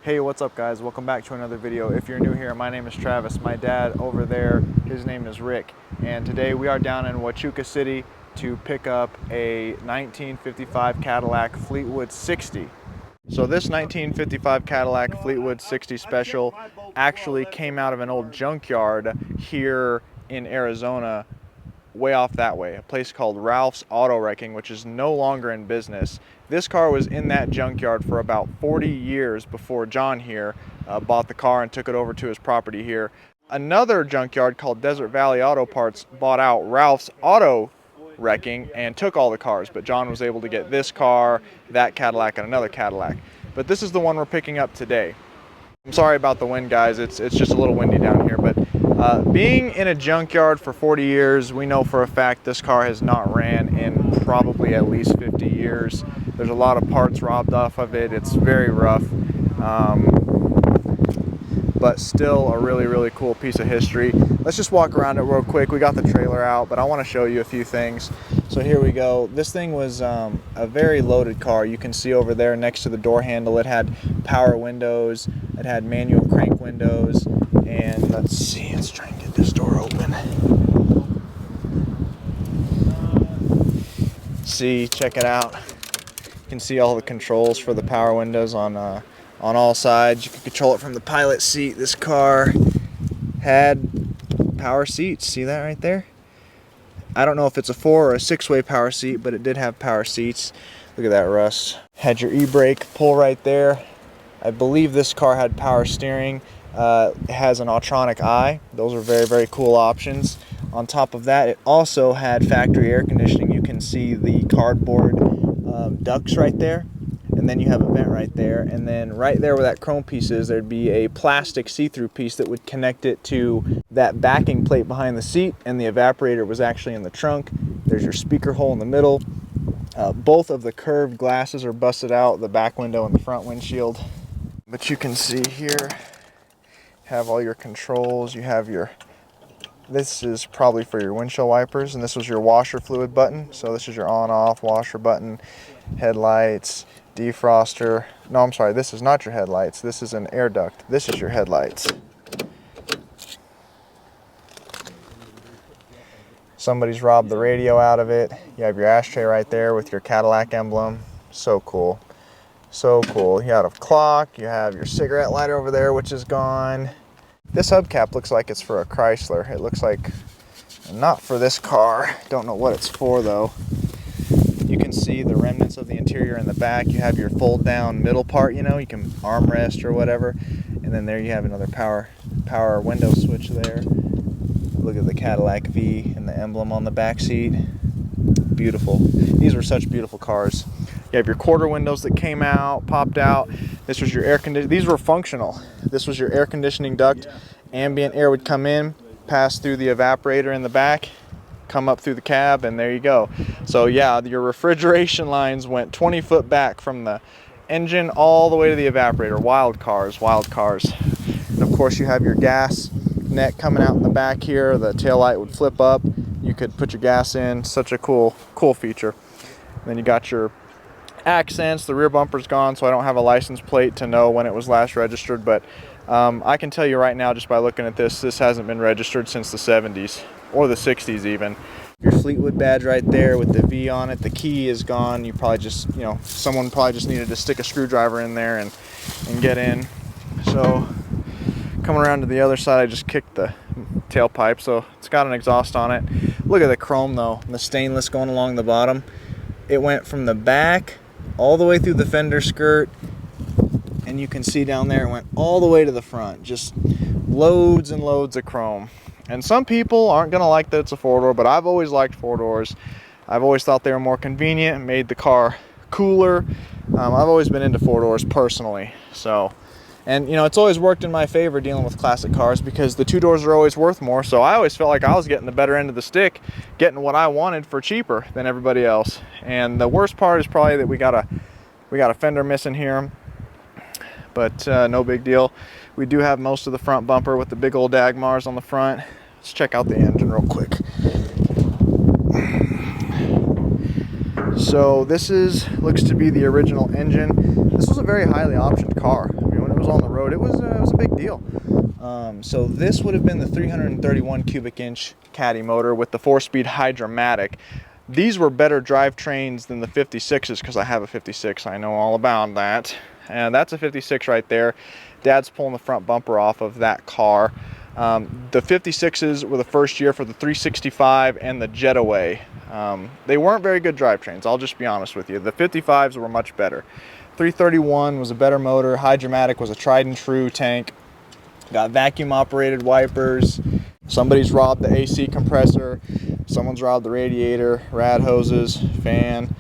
Hey, what's up guys? Welcome back to another video. If you're new here, my name is Travis. My dad over there, his name is Rick. And today we are down in Huachuca City to pick up a 1955 Cadillac Fleetwood 60. So this 1955 Cadillac Fleetwood 60 Special actually came out of an old junkyard here in Arizona, way off that way, a place called Ralph's Auto Wrecking, which is no longer in business. This car was in that junkyard for about 40 years before John here bought the car and took it over to his property here. Another junkyard called Desert Valley Auto Parts bought out Ralph's Auto Wrecking and took all the cars, but John was able to get this car, that Cadillac, and another Cadillac. But this is the one we're picking up today. I'm sorry about the wind, guys. It's just a little windy down here, but being in a junkyard for 40 years, we know for a fact this car has not ran in probably at least 50 years. There's a lot of parts robbed off of it. It's very rough, but still a really cool piece of history. Let's just walk around it real quick. We got the trailer out, but I want to show you a few things. So here we go. This thing was a very loaded car. You can see over there next to the door handle, it had power windows, it had manual crank windows, and let's see, let's try and get this door open. See, check it out. You can see all the controls for the power windows on all sides. You can control it from the pilot seat. This car had power seats. See that right there? I don't know if it's a 4- or a 6-way power seat, but it did have power seats. Look at that rust. Had your e-brake pull right there. I believe this car had power steering. It has an Autronic eye. Those are very cool options. On top of that, it also had factory air conditioning. You can see the cardboard ducts right there, and then you have a vent right there, and then right there where that chrome piece is, there'd be a plastic see-through piece that would connect it to that backing plate behind the seat, and the evaporator was actually in the trunk. There's your speaker hole in the middle. Both of the curved glasses are busted out, the back window and the front windshield. But you can see here, have all your controls. You have your, this is probably for your windshield wipers, and this was your washer fluid button. So this is your on-off washer button, headlights, defroster. No, I'm sorry, this is not your headlights. This is an air duct. This is your headlights. Somebody's robbed the radio out of it. You have your ashtray right there with your Cadillac emblem. So cool. So cool. You have a clock. You have your cigarette lighter over there, which is gone. This hubcap looks like it's for a Chrysler. It looks like not for this car. Don't know what it's for though. You can see the remnants of the interior in the back. You have your fold down middle part, you know, you can armrest or whatever. And then there you have another power window switch there. Look at the Cadillac V and the emblem on the back seat. Beautiful. These were such beautiful cars. You have your quarter windows that came out, popped out. This was your air conditioning. These were functional. This was your air conditioning duct. Ambient air would come in, pass through the evaporator in the back, come up through the cab, and there you go. So yeah, your refrigeration lines went 20 foot back from the engine all the way to the evaporator. Wild cars, wild cars. And of course you have your gas neck coming out in the back here. The taillight would flip up. You could put your gas in. Such a cool feature. And then you got your accents. The rear bumper's gone, so I don't have a license plate to know when it was last registered, but I can tell you right now just by looking at this hasn't been registered since the 70s or the 60s even. Your Fleetwood badge right there with the V on it. The key is gone. You probably just, you know, someone probably just needed to stick a screwdriver in there and get in. So coming around to the other side, I just kicked the tailpipe, so it's got an exhaust on it. Look at the chrome though, and the stainless going along the bottom. It went from the back all the way through the fender skirt, and you can see down there it went all the way to the front. Just loads and loads of chrome. And some people aren't gonna like that it's a 4-door, but I've always liked 4-doors. I've always thought they were more convenient and made the car cooler. I've always been into 4-doors personally. So, and you know, it's always worked in my favor dealing with classic cars because the 2 doors are always worth more. So I always felt like I was getting the better end of the stick, getting what I wanted for cheaper than everybody else. And the worst part is probably that we got a fender missing here, but no big deal. We do have most of the front bumper with the big old Dagmars on the front. Let's check out the engine real quick. So this looks to be the original engine. This was a very highly optioned car. I mean, when it was on road, it was a big deal. So this would have been the 331 cubic inch Caddy motor with the 4-speed Hydra-Matic. These were better drivetrains than the 56s because I have a 56. I know all about that. And that's a 56 right there. Dad's pulling the front bumper off of that car. The 56s were the first year for the 365 and the Jetaway. They weren't very good drivetrains, I'll just be honest with you. The 55s were much better. 331 was a better motor. Hydra-Matic was a tried and true tank. Got vacuum operated wipers. Somebody's robbed the AC compressor. Someone's robbed the radiator, rad hoses, fan.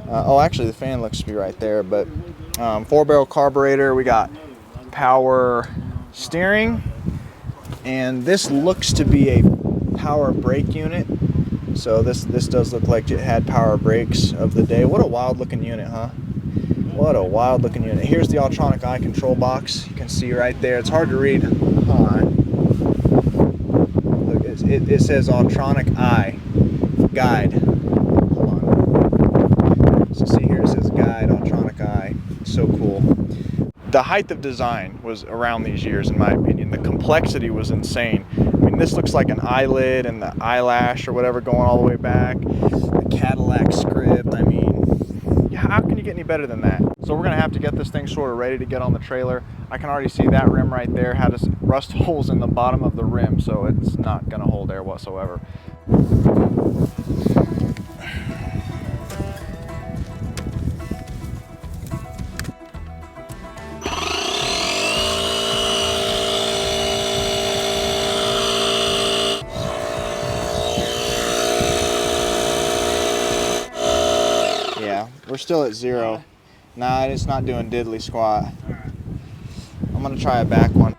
Oh, actually the fan looks to be right there, but 4-barrel carburetor. We got power steering, and this looks to be a power brake unit. So this does look like it had power brakes of the day. What a wild looking unit, huh? What a wild looking unit. Here's the Altronic eye control box. You can see right there. It's hard to read. Hold on. Look, it says Altronic eye guide. Hold on. So see here it says guide, Altronic eye. So cool. The height of design was around these years, in my opinion. The complexity was insane. I mean, this looks like an eyelid and the eyelash or whatever going all the way back. The Cadillac script. I mean, how can you get any better than that? So we're gonna have to get this thing sort of ready to get on the trailer. I can already see that rim right there had rust holes in the bottom of the rim, so it's not gonna hold air whatsoever. We're still at 0. Nah, it's not doing diddly squat. I'm gonna try a back one.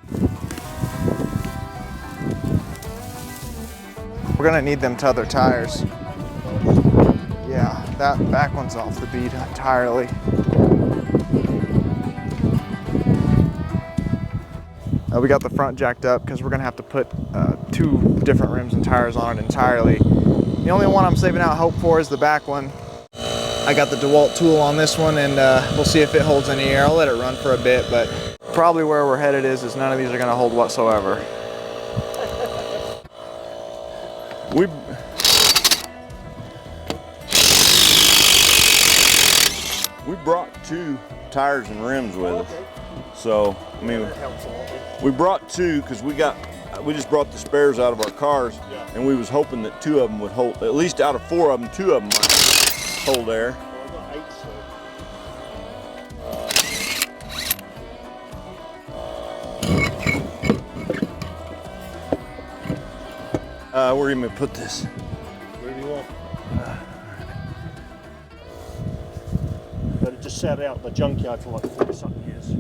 We're gonna need them tether tires. Yeah, that back one's off the beat entirely. We got the front jacked up because we're gonna have to put 2 different rims and tires on it entirely. The only one I'm saving out hope for is the back one. I got the DeWalt tool on this one, and we'll see if it holds any air. I'll let it run for a bit, but probably where we're headed is none of these are gonna hold whatsoever. We brought 2 tires and rims with us. So, I mean, we brought 2 because we just brought the spares out of our cars, and we was hoping that 2 of them would hold, at least out of 4 of them, 2 of them might hold air. Where are you gonna put this? Where do you want? But it just sat out in the junkyard for like 40-something years.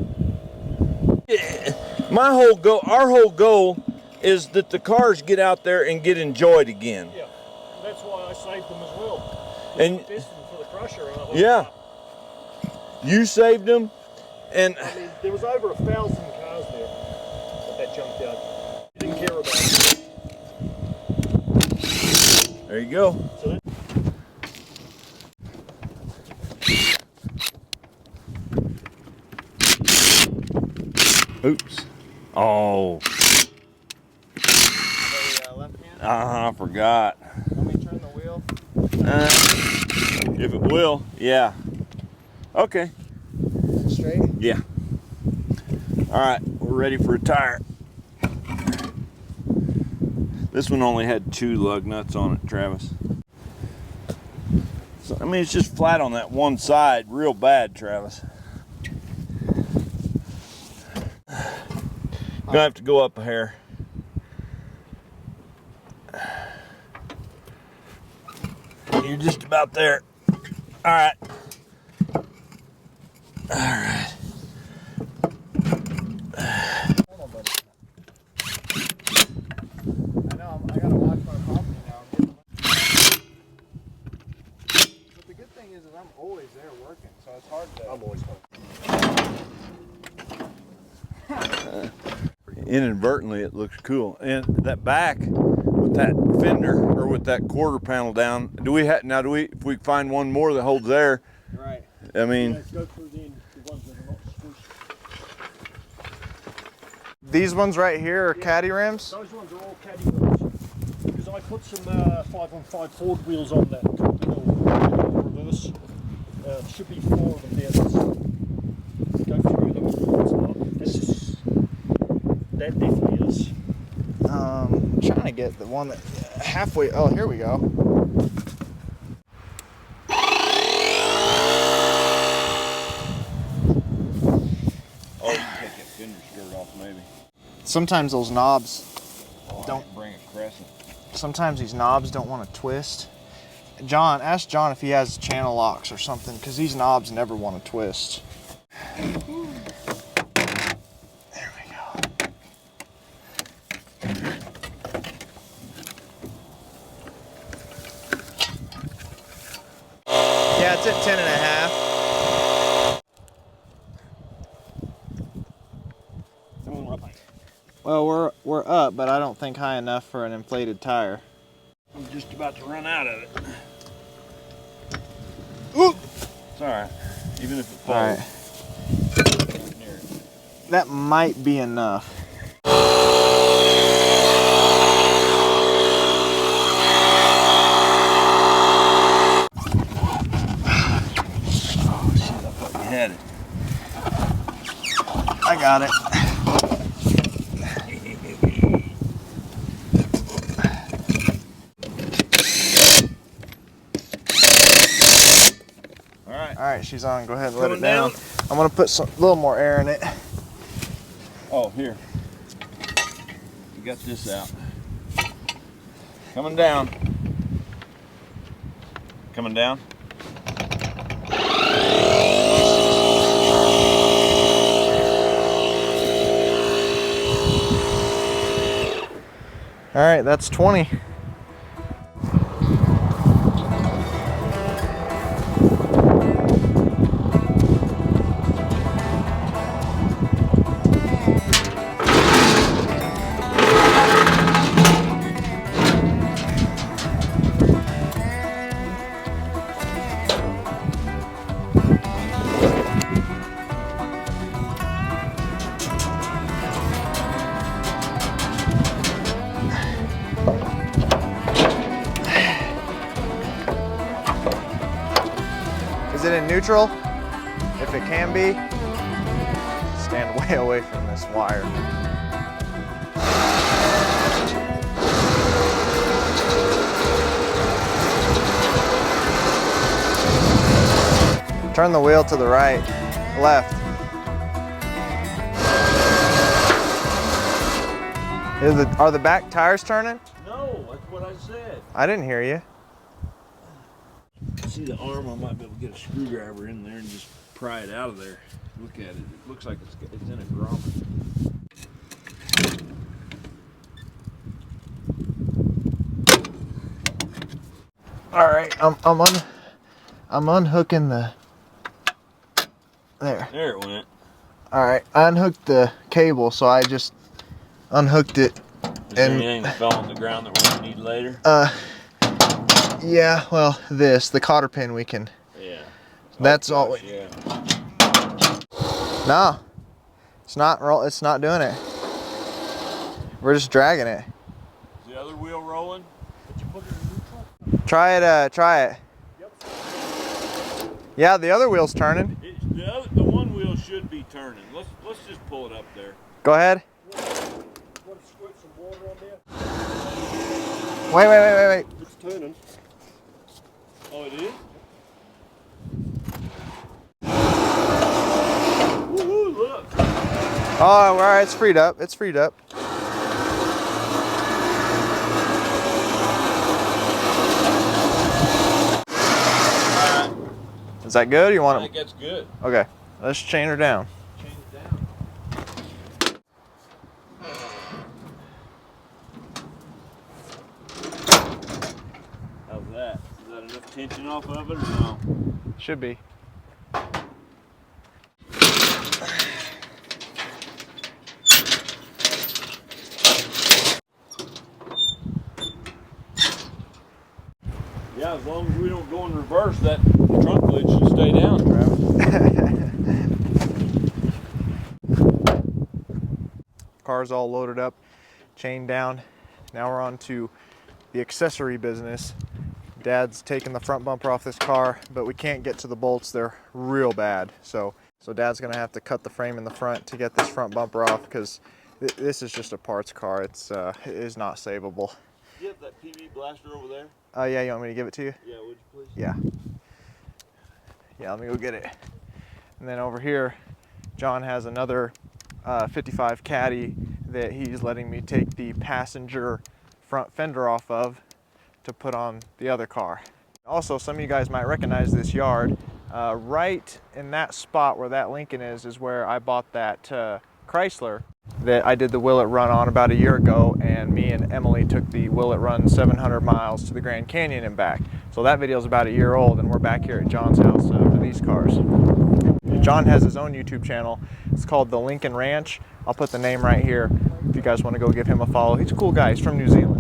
Yeah. Our whole goal is that the cars get out there and get enjoyed again. Yeah, that's why I saved them as well. And Piston for the crusher. And yeah, you saved them, and I mean, there was over 1,000 cars there at that junkyard. You didn't care about it. There you go. So oops. Oh. Left hand? I forgot. Let me turn the wheel. If it will, yeah. Okay. Straight? Yeah. All right, we're ready for a tire. This one only had 2 lug nuts on it, Travis. So, I mean, it's just flat on that one side, real bad, Travis. Gonna have to go up a hair. You're just about there. All right. All right. I know, I gotta watch my property now. But the good thing is I'm always there working, so it's hard to... I'm always home. Inadvertently, it looks cool. And that back with that fender or with that quarter panel down, if we find one more that holds air, Right. I mean, Let's go through the ones that are not These ones right here are caddy rims? Those ones are all caddy rims. Because I put some 5-on-5 Ford wheels on that little reverse. Should be 4 of them there. Go through them. It's not. This is, that definitely is. I'm trying to get the one that halfway. Oh, here we go. Oh, you can take that fender skirt off maybe. Sometimes those knobs don't bring a crescent. Sometimes these knobs don't want to twist. John, ask John if he has channel locks or something, because these knobs never want to twist. There we go. Yeah, it's at 10.5. Well, we're up, but I don't think high enough for an inflated tire. I'm just about to run out of it. Ooh. It's all right, even if it falls. All right. That might be enough. Oh shit! I thought you had it. I got it. All right, she's on. Go ahead and let it down. I'm gonna put a little more air in it. Oh, here. You got this out. Coming down. Coming down. All right, that's 20. Is it in neutral? If it can be, stand way away from this wire. Turn the wheel to the right, left. Are the back tires turning? No, that's what I said. I didn't hear you. See the arm? I might be able to get a screwdriver in there and just pry it out of there. Look at it. It looks like it's in a grommet. All right, I'm unhooking the. There. There it went. All right, I unhooked the cable, so I just unhooked it. Is there anything that fell on the ground that we're gonna need later? Yeah, well, the cotter pin we can. Yeah. That's all. Yeah. No, it's not. It's not doing it. We're just dragging it. Is the other wheel rolling? Did you put it in neutral? Try it. Try it. Yep. Yeah, the other wheel's turning. The one wheel should be turning. Let's just pull it up there. Go ahead. Want to squirt some water on there? Wait. It's turning. Oh, it is? Woohoo, look. Oh, all right, it's freed up. It's freed up. Is that good? Or you want I it? think that's good. Okay, let's chain her down. Chain it down. How's that? Is that enough tension off of it or no? Should be. Yeah, as long as we don't go in reverse, that trunk lid should stay down, Travis. Car's all loaded up, chained down. Now we're on to the accessory business. Dad's taking the front bumper off this car, but we can't get to the bolts. They're real bad. So Dad's gonna have to cut the frame in the front to get this front bumper off, because this is just a parts car. It is not savable. Do you have that PV blaster over there? Yeah, you want me to give it to you? Yeah, would you please? Yeah. Yeah, let me go get it. And then over here, John has another 55 Caddy that he's letting me take the passenger front fender off of to put on the other car. Also, some of you guys might recognize this yard. Right in that spot where that Lincoln is where I bought that Chrysler that I did the Will It Run on about a year ago, and me and Emily took the Will It Run 700 miles to the Grand Canyon and back. So that video is about a year old, and we're back here at John's house for these cars. John has his own YouTube channel. It's called The Lincoln Ranch. I'll put the name right here if you guys want to go give him a follow. He's a cool guy. He's from New Zealand.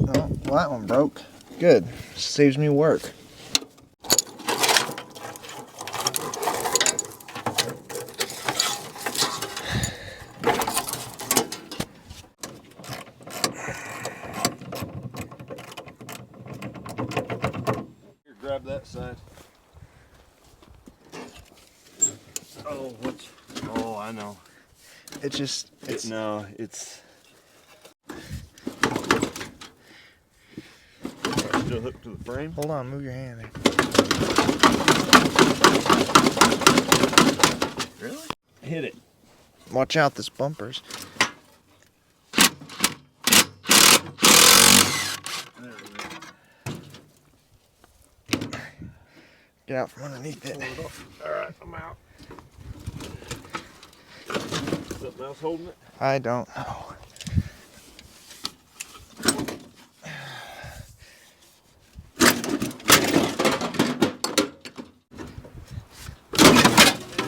Oh, well, that one broke. Good. Saves me work. Here, grab that side. Oh, what's... Oh, I know. It's No, it's... Still hooked to the frame? hold on, move your hand there. Really? Hit it. Watch out, this bumper's. There we go. Get out from underneath it. Alright, I'm out. Something else holding it? I don't know.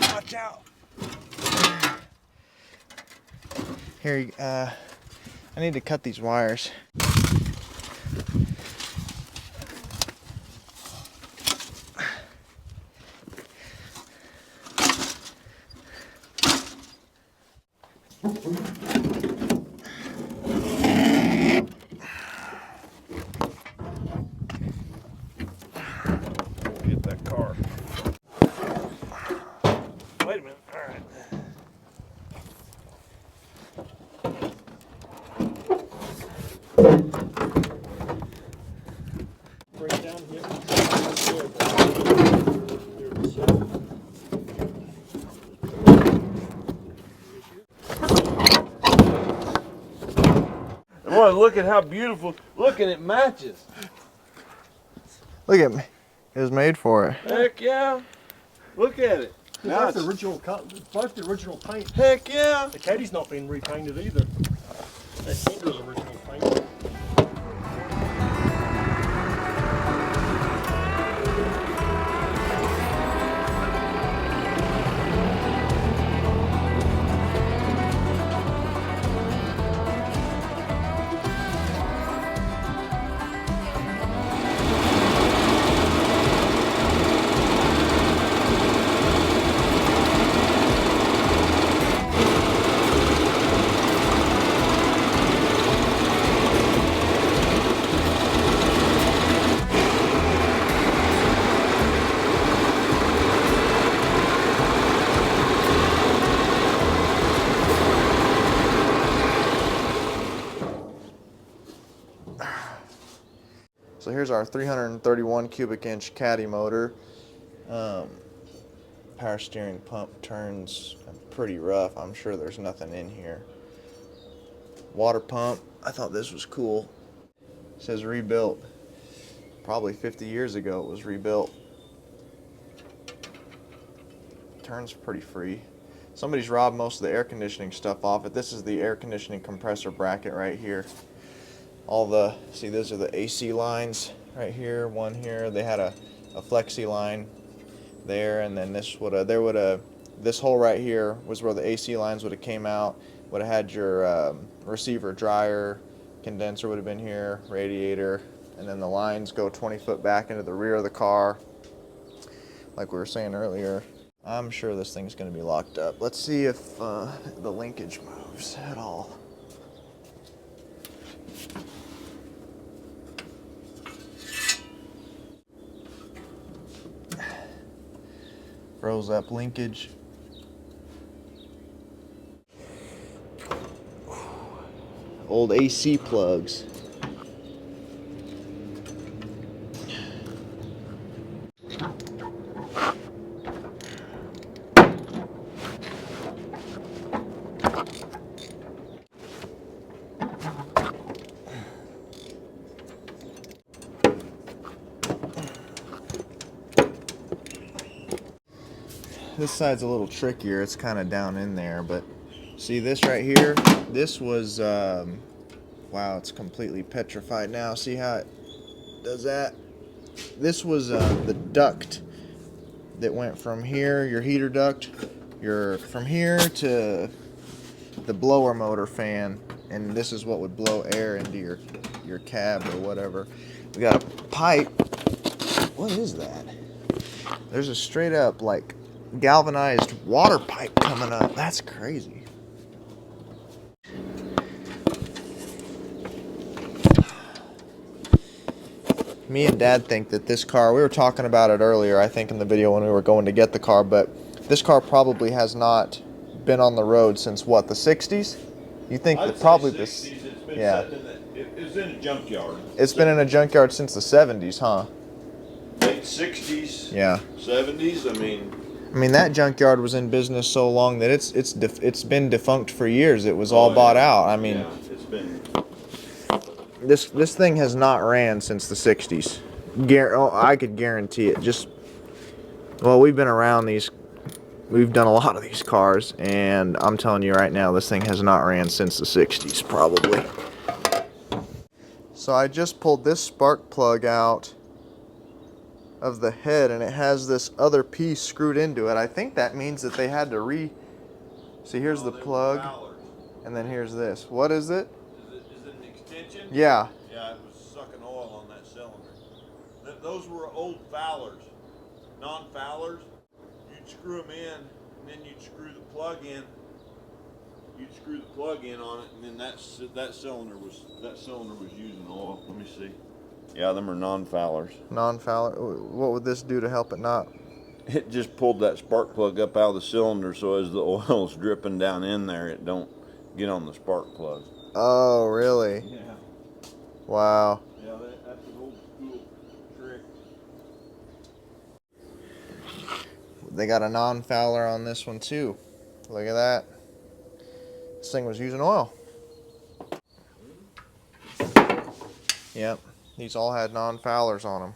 Watch out. Here, I need to cut these wires. Get that car. Wait a minute. Alright. Bring it down here. There it is. Boy, look at how beautiful. Look, and it matches. Look at me. It was made for it. Heck yeah. Look at it. Now Both the it's, original cut, both the original paint. heck yeah. The Caddy's not been repainted either. That fender's original paint. So here's our 331 cubic inch Caddy motor. Power steering pump turns pretty rough. I'm sure there's nothing in here. Water pump. I thought this was cool. It says rebuilt. Probably 50 years ago it was rebuilt. Turns pretty free. Somebody's robbed most of the air conditioning stuff off it. This is the air conditioning compressor bracket right here. All the, see, those are the AC lines right here, one here. They had a flexi line there, and then this this hole right here was where the AC lines would have came out. Would have had your receiver, dryer, condenser would have been here, radiator, and then the lines go 20 foot back into the rear of the car, like we were saying earlier. I'm sure this thing's going to be locked up. Let's see if the linkage moves at all. Froze up linkage. Old AC plugs. This side's a little trickier. It's kind of down in there, but see this right here? This was, wow, it's completely petrified now. See how it does that? This was the duct that went from here, your heater duct, from here to the blower motor fan, and this is what would blow air into your cab or whatever. We got a pipe. What is that? There's a straight up like galvanized water pipe coming up. That's crazy. Me and Dad think that this car, we were talking about it earlier, I think in the video when we were going to get the car, but this car probably has not been on the road since what, the 60s? You think that probably 60s. this, It's been yeah. It's in a junkyard. It's been in a junkyard since the 70s, huh? Late 60s. Yeah. 70s. I mean, that junkyard was in business so long that it's been defunct for years. It was all bought out. I mean, yeah, it's been. This thing has not ran since the 60s. I could guarantee it. Well, we've been around these. We've done a lot of these cars, and I'm telling you right now, this thing has not ran since the 60s, probably. So I just pulled this spark plug out of the head, and it has this other piece screwed into it. I think that means that they had to see, here's the plug, and then here's this. What is it? Is it an extension? Yeah. Yeah, it was sucking oil on that cylinder. Those were old Fowlers, non-Fowlers. You'd screw them in, and then you'd screw the plug in. You'd screw the plug in on it, and then that cylinder was using oil. Let me see. Yeah, them are non-Fowlers. Non-Fowler. What would this do to help it not? It just pulled that spark plug up out of the cylinder, so as the oil's dripping down in there, it don't get on the spark plug. Oh, really? Yeah. Wow. Yeah, that's an old school trick. They got a non-Fowler on this one too. Look at that. This thing was using oil. Yep. These all had non-Fowlers on them.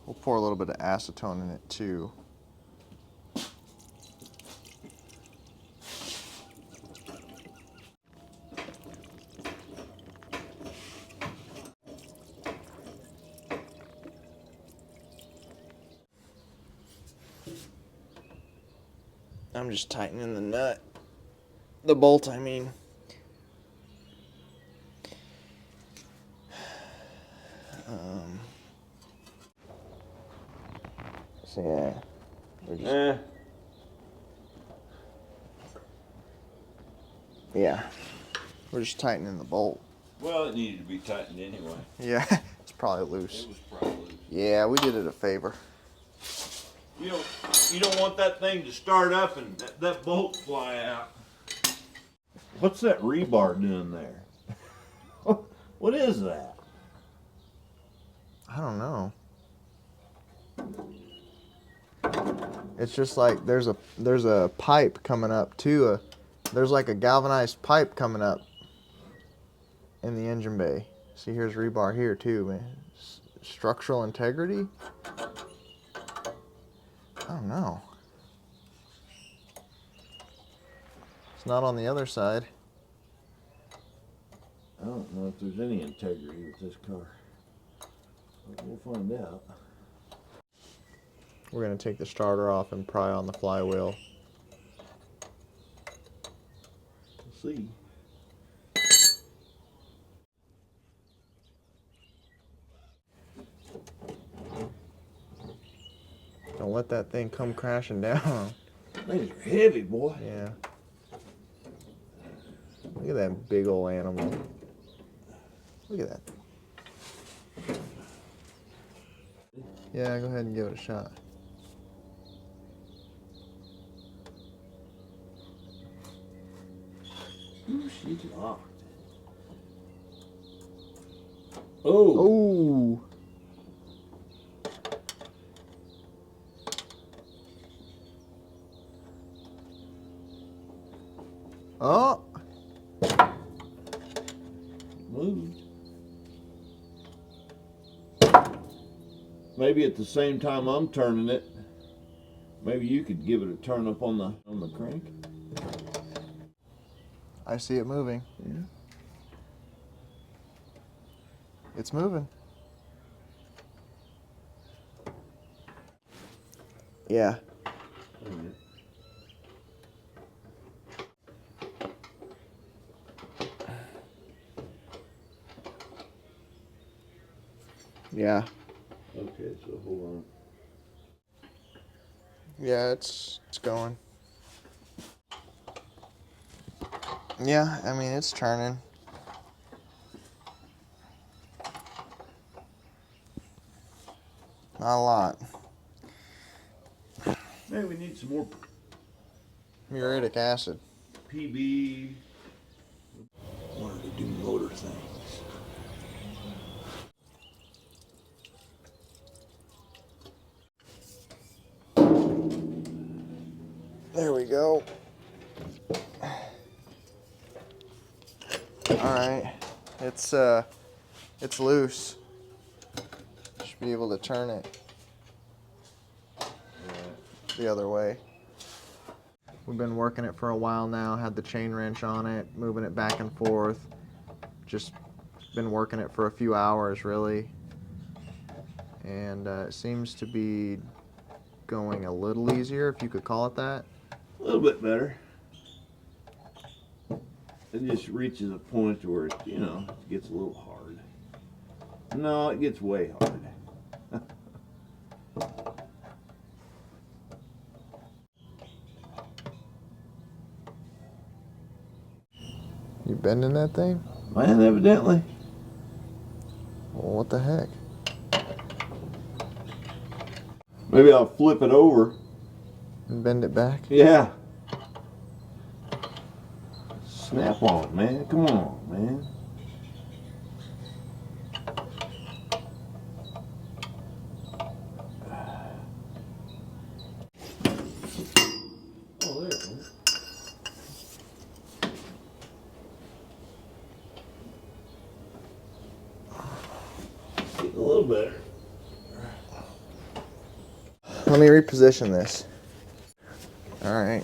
We'll pour a little bit of acetone in it too. I'm just tightening the nut. The bolt, I mean. So yeah, we're just, yeah, we're just tightening the bolt. Well, it needed to be tightened anyway. Yeah, it's probably loose. It was probably loose. Yeah, we did it a favor. You don't want that thing to start up and that bolt fly out. What's that rebar doing there? What is that? I don't know. It's just like there's a pipe coming up too. There's like a galvanized pipe coming up in the engine bay. See, here's rebar here too, man. Structural integrity? I don't know. It's not on the other side. I don't know if there's any integrity with this car. But we'll find out. We're gonna take the starter off and pry on the flywheel. We'll see. Don't let that thing come crashing down. Things are heavy, boy. Yeah. Look at that big old animal. Look at that. Yeah, go ahead and give it a shot. Ooh, she's locked. Oh. Ooh. Oh. Moved. Maybe at the same time I'm turning it, maybe you could give it a turn up on the crank. I see it moving. Yeah. It's moving. Yeah. Yeah. Okay, so hold on. Yeah, it's going. Yeah, I mean, it's turning. Not a lot. Maybe we need some more Muriatic acid. PB. Wanted to do motor things. There we go. All right, it's loose. Should be able to turn it the other way. We've been working it for a while now, had the chain wrench on it, moving it back and forth. Just been working it for a few hours, really. And it seems to be going a little easier, if you could call it that. A little bit better. It just reaches a point where it, you know, it gets a little hard. No, it gets way hard. You bending that thing? Man, evidently. Well, what the heck? Maybe I'll flip it over. And bend it back? Yeah. Snap on, man. Come on, man. Oh, there it is. Getting a little better. Let me reposition this. All right.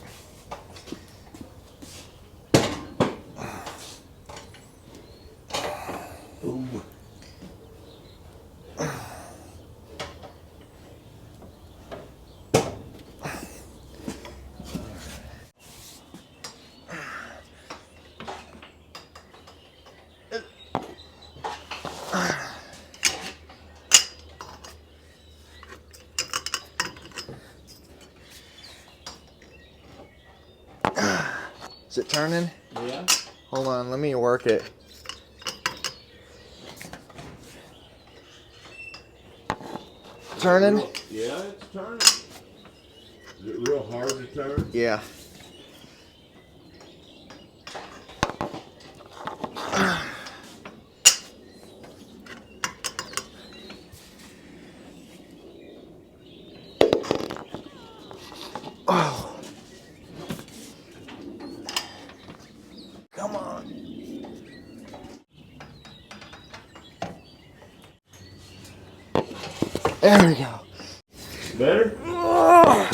Ooh. Is it turning? Yeah. Hold on, let me work it. Turning? Yeah, it's turning. Is it real hard to turn? Yeah. Oh. Come on. There we go. Better? I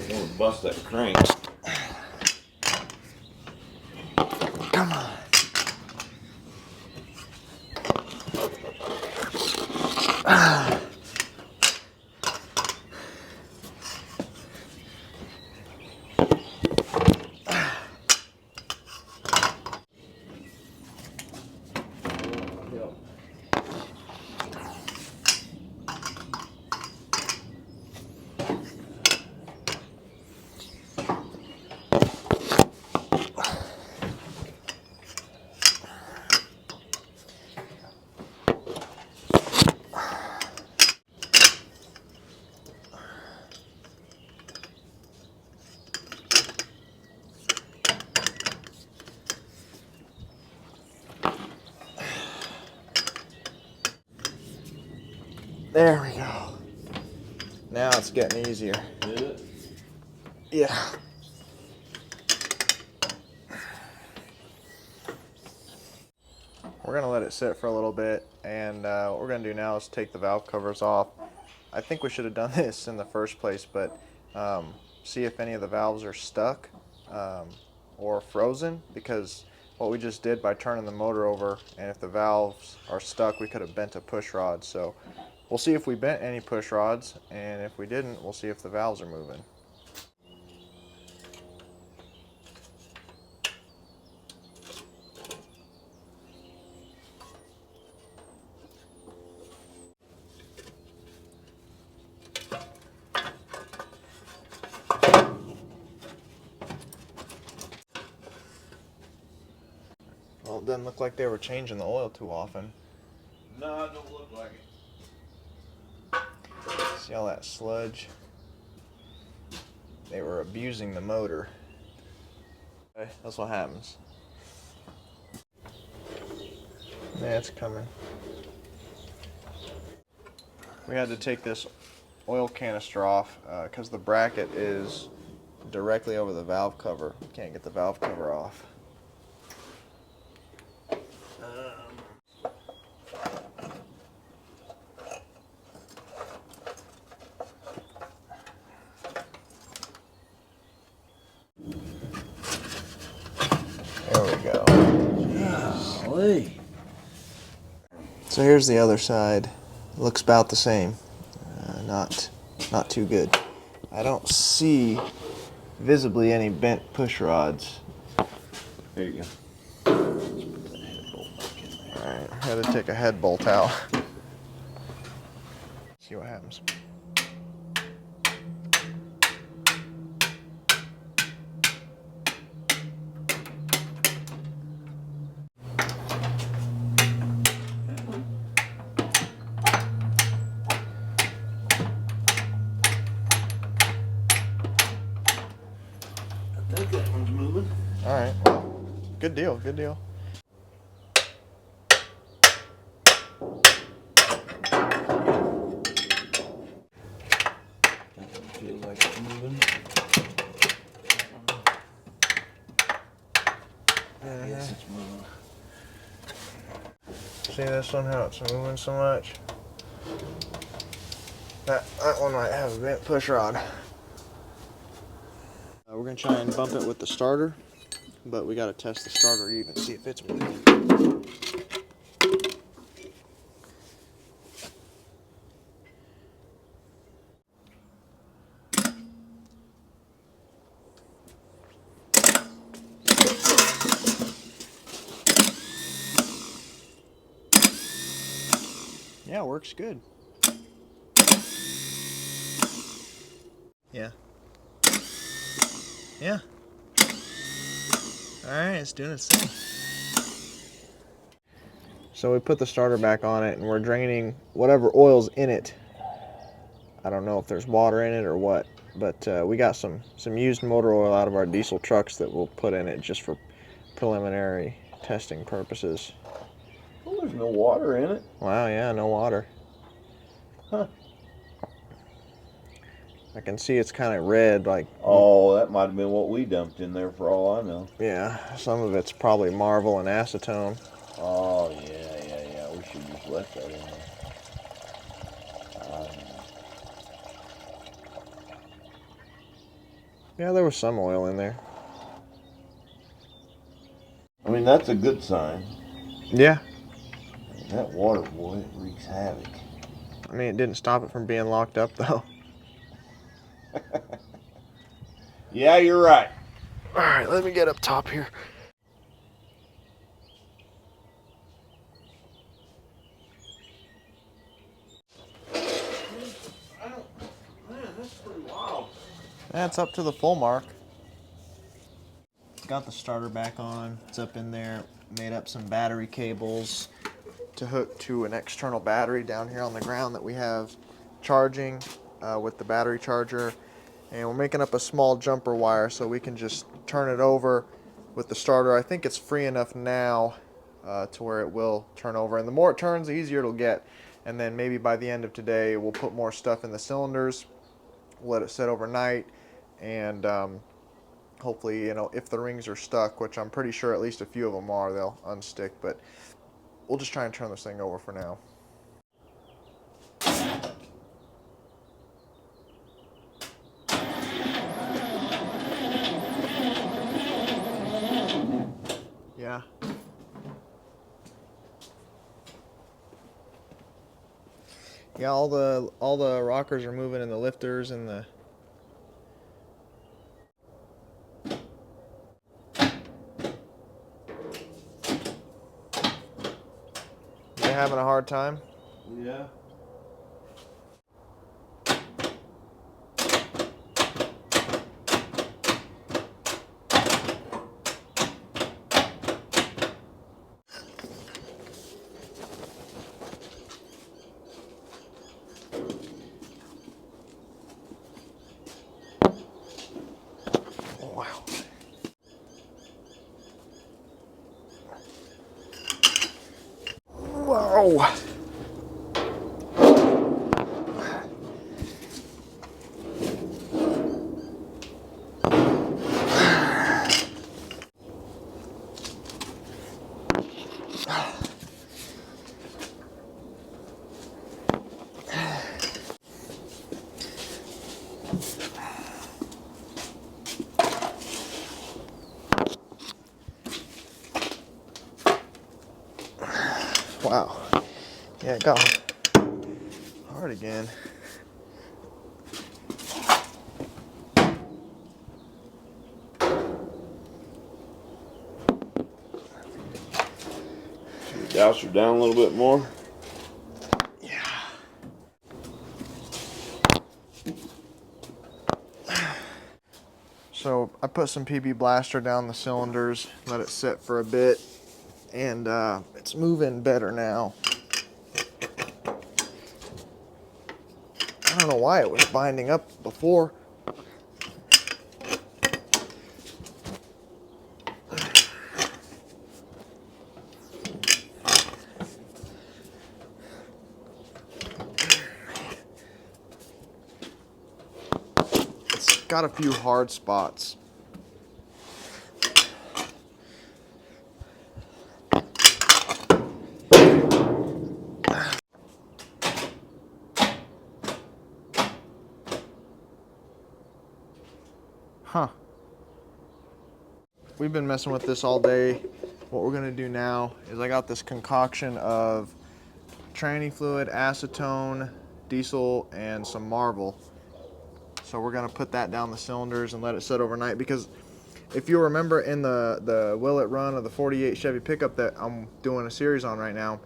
want to bust that crank. Come on. There we go. Now it's getting easier. Is it? Yeah. We're gonna let it sit for a little bit, and what we're gonna do now is take the valve covers off. I think we should have done this in the first place, but see if any of the valves are stuck or frozen, because what we just did by turning the motor over, and if the valves are stuck, we could have bent a push rod. So we'll see if we bent any push rods, and if we didn't, we'll see if the valves are moving. Well, it doesn't look like they were changing the oil too often. No, it don't look like it. See all that sludge? They were abusing the motor. Okay, that's what happens. Yeah, it's coming. We had to take this oil canister off because the bracket is directly over the valve cover. Can't get the valve cover off. There we go. Golly. So here's the other side. Looks about the same. Not too good. I don't see visibly any bent push rods. There you go. Alright, I had to take a head bolt out. See what happens. I think that one's moving. Alright, well, good deal, good deal. Feels like it's moving. Yes, it's moving. See this one, how it's moving so much? That one might have a bent push rod. We're gonna try and bump it with the starter, but we gotta test the starter to even see if it's moving. Yeah, works good. Yeah. Yeah. Alright, it's doing its thing. So we put the starter back on it and we're draining whatever oil's in it. I don't know if there's water in it or what, but we got some used motor oil out of our diesel trucks that we'll put in it just for preliminary testing purposes. Well, there's no water in it. Wow, yeah, no water. Huh. I can see it's kind of red, like, Oh, that might have been what we dumped in there for all I know. yeah, some of it's probably Marvel and acetone. Oh, yeah. We should just left that in there. Yeah, there was some oil in there. I mean, that's a good sign. Yeah. That water, boy, it wreaks havoc. I mean, it didn't stop it from being locked up, though. Yeah, you're right. All right, let me get up top here. Man, that's pretty wild. That's up to the full mark. Got the starter back on. It's up in there. Made up some battery cables to hook to an external battery down here on the ground that we have charging with the battery charger. And we're making up a small jumper wire so we can just turn it over with the starter. I think it's free enough now to where it will turn over. And the more it turns, the easier it'll get. And then maybe by the end of today, we'll put more stuff in the cylinders. We'll let it sit overnight. And hopefully, you know, if the rings are stuck, which I'm pretty sure at least a few of them are, they'll unstick. But we'll just try and turn this thing over for now. Yeah. Yeah, all the rockers are moving and the lifters and the You're having a hard time? Yeah. Wow. Whoa. Wow. Yeah, it got hard again. Douse her down a little bit more. Yeah. So I put some PB Blaster down the cylinders, let it sit for a bit, and it's moving better now. I don't know why it was binding up before. It's got a few hard spots. Huh. We've been messing with this all day. What we're gonna do now is I got this concoction of tranny fluid, acetone, diesel, and some Marvel. So we're gonna put that down the cylinders and let it sit overnight, because if you remember in the Will It Run of the 48 Chevy pickup that I'm doing a series on right now,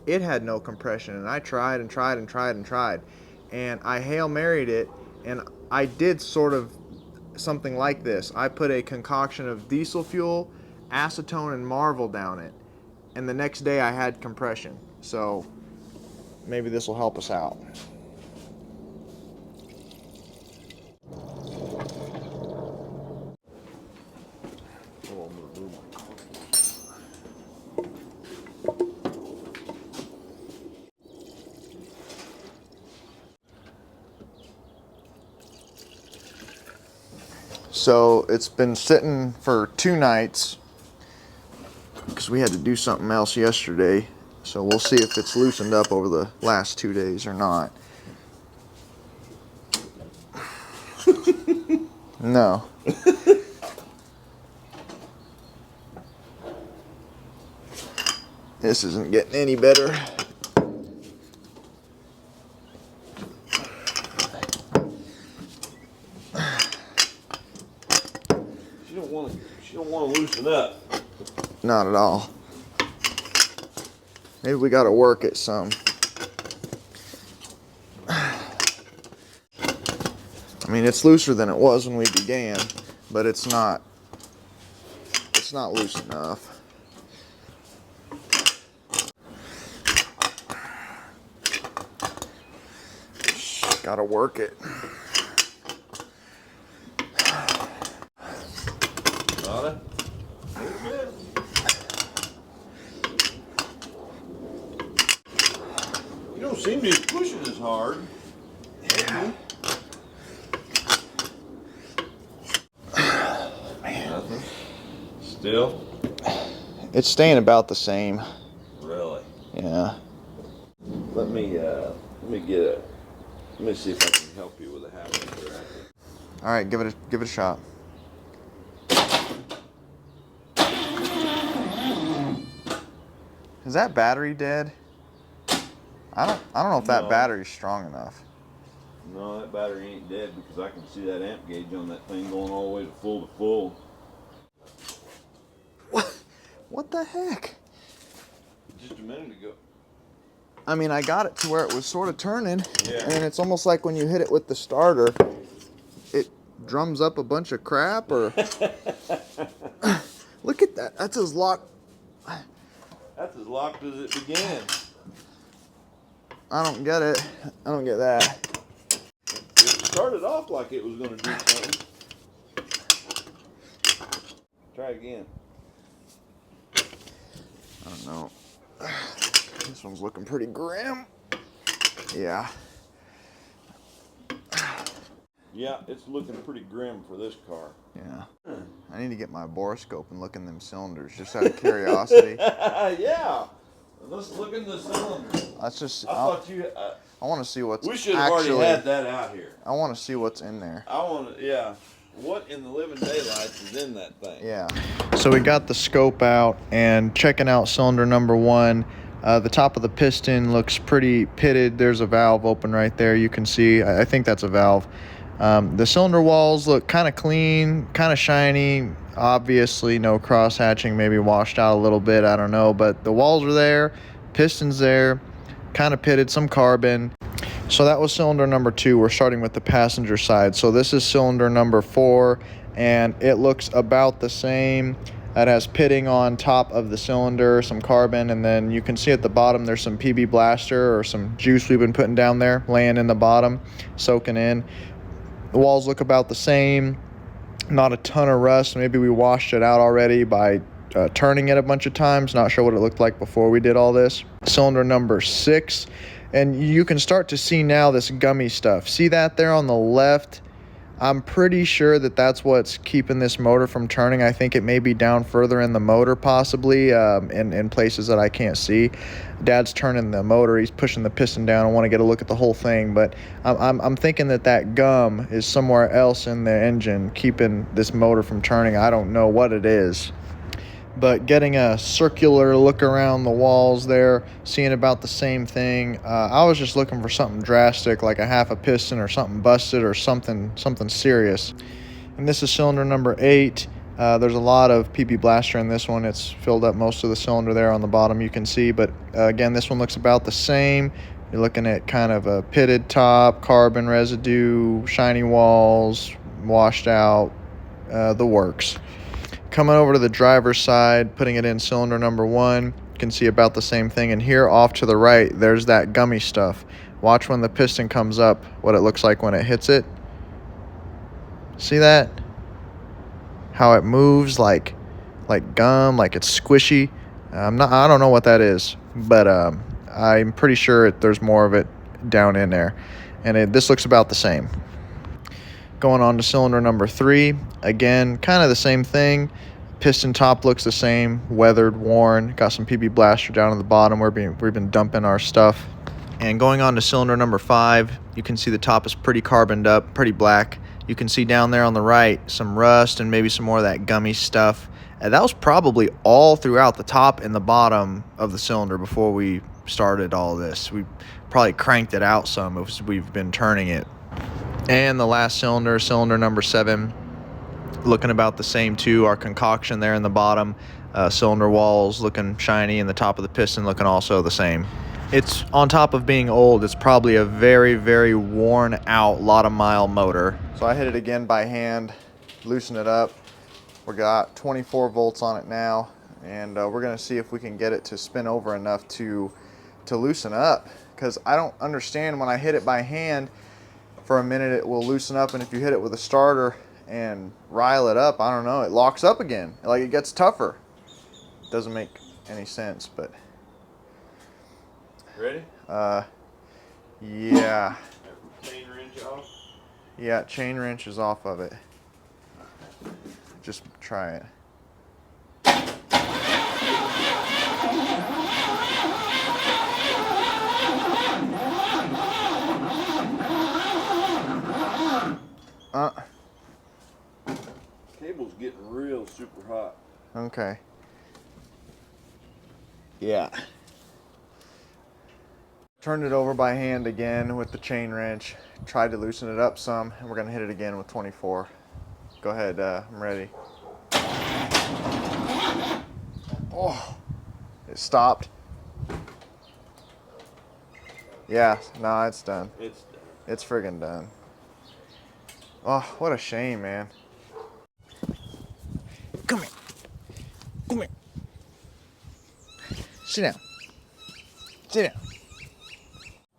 it had no compression, and I tried and tried and tried and tried, and I Hail Married it, and I did sort of something like this. I put a concoction of diesel fuel, acetone, and Marvel down it, and the next day I had compression. So maybe this will help us out. So it's been sitting for 2 nights because we had to do something else yesterday. So we'll see if it's loosened up over the last 2 days or not. No. This isn't getting any better. She don't want to loosen up. Not at all. Maybe we got to work it some. I mean, it's looser than it was when we began, but it's not loose enough. Got to work it. Got it? You don't seem to be pushing as hard. Yeah. Nothing. Still? It's staying about the same. Really? Yeah. Let me see if I can help you with a half acre. All right, give it a shot. Is that battery dead? I don't know if that battery's strong enough. No, that battery ain't dead because I can see that amp gauge on that thing going all the way to full. What the heck? Just a minute ago. I mean, I got it to where it was sort of turning, Yeah. and it's almost like when you hit it with the starter, it drums up a bunch of crap, or... Look at that. That's as locked... That's as locked as it began. I don't get it. I don't get that. It started off like it was going to do something. Try again. I don't know. This one's looking pretty grim. Yeah. Yeah, it's looking pretty grim for this car. Yeah. I need to get my borescope and look in them cylinders just out of curiosity. Yeah. Let's look in the cylinder. That's just... I thought you... I want to see what's we should have already had that out here. I want to see what's in there. I want to... Yeah. What in the living daylights is in that thing? Yeah. So we got the scope out and checking out cylinder number 1. The top of the piston looks pretty pitted. There's a valve open right there. You can see. I think that's a valve. The cylinder walls look kind of clean, kind of shiny. Obviously, no cross hatching, maybe washed out a little bit. I don't know. But the walls are there. Piston's there. Kind of pitted, some carbon. So that was cylinder number 2. We're starting with the passenger side. So this is cylinder number 4, and it looks about the same. It has pitting on top of the cylinder, some carbon, and then you can see at the bottom there's some PB Blaster or some juice we've been putting down there, laying in the bottom, soaking in. The walls look about the same. Not a ton of rust. Maybe we washed it out already by turning it a bunch of times. Not sure what it looked like before we did all this. Cylinder number 6. And you can start to see now this gummy stuff. See that there on the left? I'm pretty sure that that's what's keeping this motor from turning. I think it may be down further in the motor, possibly, in places that I can't see. Dad's turning the motor. He's pushing the piston down. I want to get a look at the whole thing, but I'm thinking that gum is somewhere else in the engine keeping this motor from turning. I don't know what it is. But getting a circular look around the walls there, seeing about the same thing. I was just looking for something drastic, like a half a piston or something busted or something serious. And this is cylinder number 8. There's a lot of PB Blaster in this one. It's filled up most of the cylinder there on the bottom, you can see. But again, this one looks about the same. You're looking at kind of a pitted top, carbon residue, shiny walls, washed out, the works. Coming over to the driver's side, putting it in cylinder number 1, you can see about the same thing. And here off to the right, there's that gummy stuff. Watch when the piston comes up, what it looks like when it hits it. See that? How it moves like gum, like it's squishy. I don't know what that is, but I'm pretty sure there's more of it down in there. And this looks about the same. Going on to cylinder number 3. again, kind of the same thing. Piston top looks the same, weathered, worn. Got some PB Blaster down at the bottom where we've been dumping our stuff. And going on to cylinder number 5, you can see the top is pretty carboned up, pretty black. You can see down there on the right some rust and maybe some more of that gummy stuff. And that was probably all throughout the top and the bottom of the cylinder before we started all this. We probably cranked it out some as we've been turning it. And the last cylinder, cylinder number 7, looking about the same too. Our concoction there in the bottom, cylinder walls looking shiny, and the top of the piston looking also the same. It's on top of being old, it's probably a very, very worn out, lot of mile motor. So I hit it again by hand, loosen it up. We got 24 volts on it now, and we're gonna see if we can get it to spin over enough to loosen up, because I don't understand, when I hit it by hand for a minute it will loosen up, and if you hit it with a starter and rile it up, I don't know, it locks up again, like it gets tougher. Doesn't make any sense, but Ready? Yeah. Chain wrench off? Yeah, chain wrench is off of it. Just try it. Cable's getting real super hot. Okay. Yeah. Turned it over by hand again with the chain wrench. Tried to loosen it up some, and we're gonna hit it again with 24. Go ahead, I'm ready. Oh, it stopped. Yeah, no, it's done. It's done. It's friggin' done. Oh, what a shame, man. Come here. Come here. Sit down. Sit down.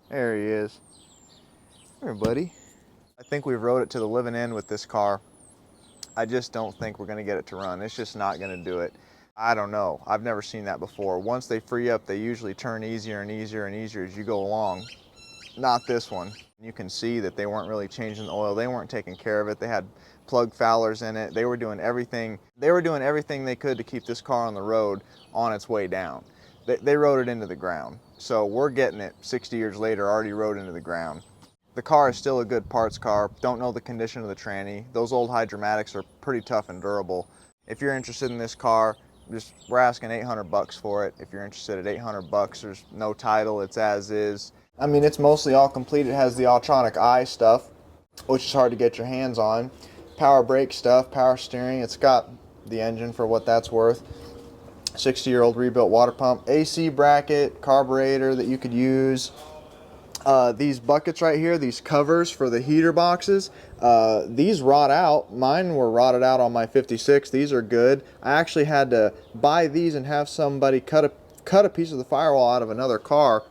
There he is. Come here, buddy. I think we've rode it to the living end with this car. I just don't think we're gonna get it to run. It's just not gonna do it. I don't know. I've never seen that before. Once they free up, they usually turn easier and easier and easier as you go along. Not this one. You can see that they weren't really changing the oil. They weren't taking care of it. They had plug foulers in it. They were doing everything. They were doing everything they could to keep this car on the road on its way down. They rode it into the ground. So we're getting it 60 years later, already rode into the ground. The car is still a good parts car. Don't know the condition of the tranny. Those old hydramatics are pretty tough and durable. If you're interested in this car, we're asking 800 bucks for it. If you're interested at 800 bucks, there's no title, it's as is. I mean, it's mostly all complete. It has the Altronic eye stuff, which is hard to get your hands on. Power brake stuff, power steering. It's got the engine for what that's worth. 60-year-old rebuilt water pump, AC bracket, carburetor that you could use. These buckets right here, these covers for the heater boxes, these rot out. Mine were rotted out on my 56. These are good. I actually had to buy these and have somebody cut a piece of the firewall out of another car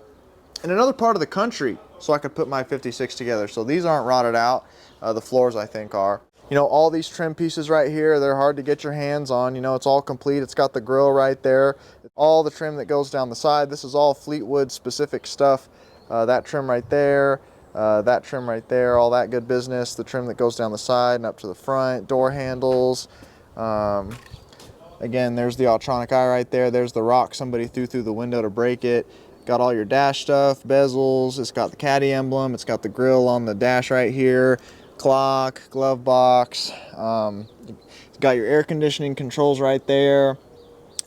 in another part of the country so I could put my 56 together. So these aren't rotted out. The floors, I think, are. You know, all these trim pieces right here, they're hard to get your hands on. You know, it's all complete. It's got the grill right there. All the trim that goes down the side. This is all Fleetwood specific stuff. That trim right there, that trim right there, all that good business. The trim that goes down the side and up to the front, door handles. Again, there's the Altronic eye right there. There's the rock somebody threw through the window to break it. Got all your dash stuff, bezels. It's got the Caddy emblem. It's got the grill on the dash right here. Clock, glove box. It's got your air conditioning controls right there.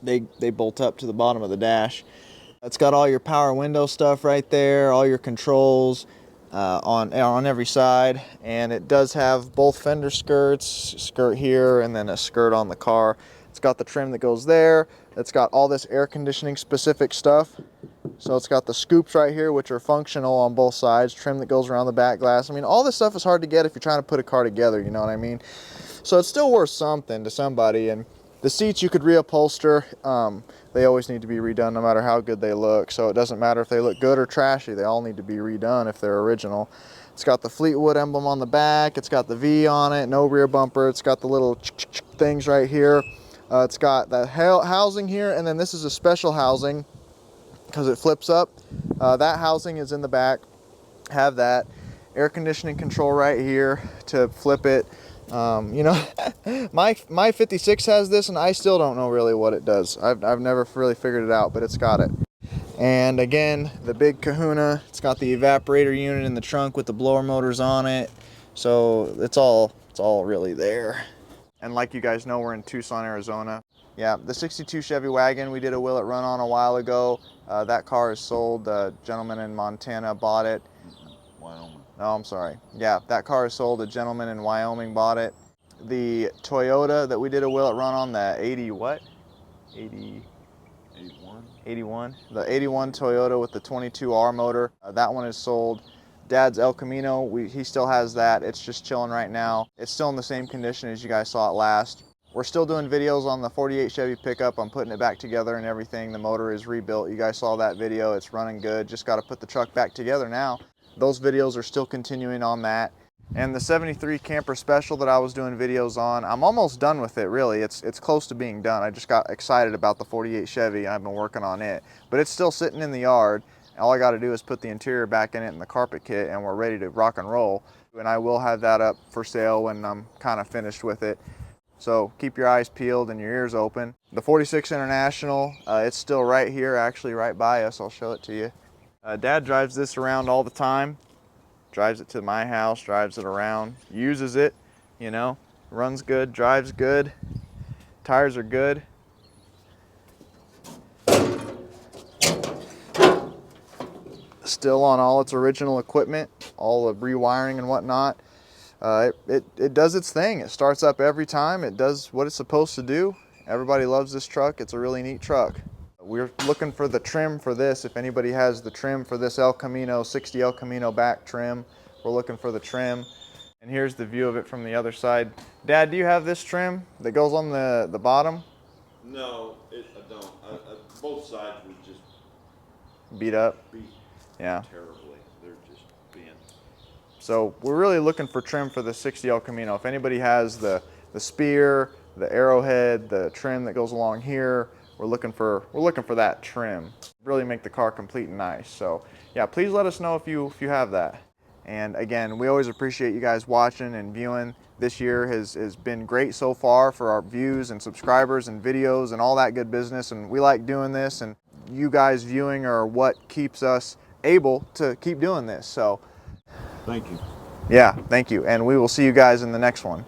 They bolt up to the bottom of the dash. It's got all your power window stuff right there, all your controls on every side, and it does have both fender skirts, skirt here and then a skirt on the car. It's got the trim that goes there. It's got all this air conditioning specific stuff. So it's got the scoops right here, which are functional on both sides, trim that goes around the back glass. I mean, all this stuff is hard to get if you're trying to put a car together, you know what I mean? So it's still worth something to somebody. And the seats you could reupholster. They always need to be redone no matter how good they look. So it doesn't matter if they look good or trashy, they all need to be redone if they're original. It's got the Fleetwood emblem on the back. It's got the V on it, no rear bumper. It's got the little things right here. It's got the housing here, and then this is a special housing because it flips up. That housing is in the back. Have that. Air conditioning control right here to flip it. You know, My 56 has this, and I still don't know really what it does. I've never really figured it out, but it's got it. And again, the big kahuna, it's got the evaporator unit in the trunk with the blower motors on it. So it's all really there. And like you guys know, we're in Tucson, Arizona. Yeah, the 62 Chevy wagon, we did a Will It Run on a while ago. That car is sold. The gentleman in Montana bought it. Wyoming. Oh, I'm sorry. Yeah, that car is sold. A gentleman in Wyoming bought it. The Toyota that we did a Will It Run on, the 80 what? 81. The 81 Toyota with the 22R motor. That one is sold. Dad's El Camino, he still has that. It's just chilling right now. It's still in the same condition as you guys saw it last. We're still doing videos on the 48 Chevy pickup. I'm putting it back together and everything. The motor is rebuilt. You guys saw that video. It's running good. Just got to put the truck back together now. Those videos are still continuing on that. And the 73 Camper Special that I was doing videos on, I'm almost done with it, really. It's close to being done. I just got excited about the 48 Chevy. I've been working on it. But it's still sitting in the yard. All I got to do is put the interior back in it and the carpet kit, and we're ready to rock and roll. And I will have that up for sale when I'm kind of finished with it. So keep your eyes peeled and your ears open. The 46 International, it's still right here, actually right by us. I'll show it to you. Dad drives this around all the time. Drives it to my house, drives it around, uses it, you know, runs good, drives good, tires are good. Still on all its original equipment, all the rewiring and whatnot. It does its thing. It starts up every time. It does what it's supposed to do. Everybody loves this truck. It's a really neat truck. We're looking for the trim for this. If anybody has the trim for this El Camino, 60 El Camino back trim, we're looking for the trim. And here's the view of it from the other side. Dad, do you have this trim that goes on the bottom? No, I don't. Both sides would just Beat up? Yeah. Terribly. They're just being... So we're really looking for trim for the 60 El Camino. If anybody has the spear, the arrowhead, the trim that goes along here, we're looking for that trim. Really make the car complete and nice. So yeah, please let us know if you have that. And again, we always appreciate you guys watching and viewing. This year has been great so far for our views and subscribers and videos and all that good business. And we like doing this, and you guys viewing are what keeps us able to keep doing this. So Thank you. yeah, thank you. And we will see you guys in the next one.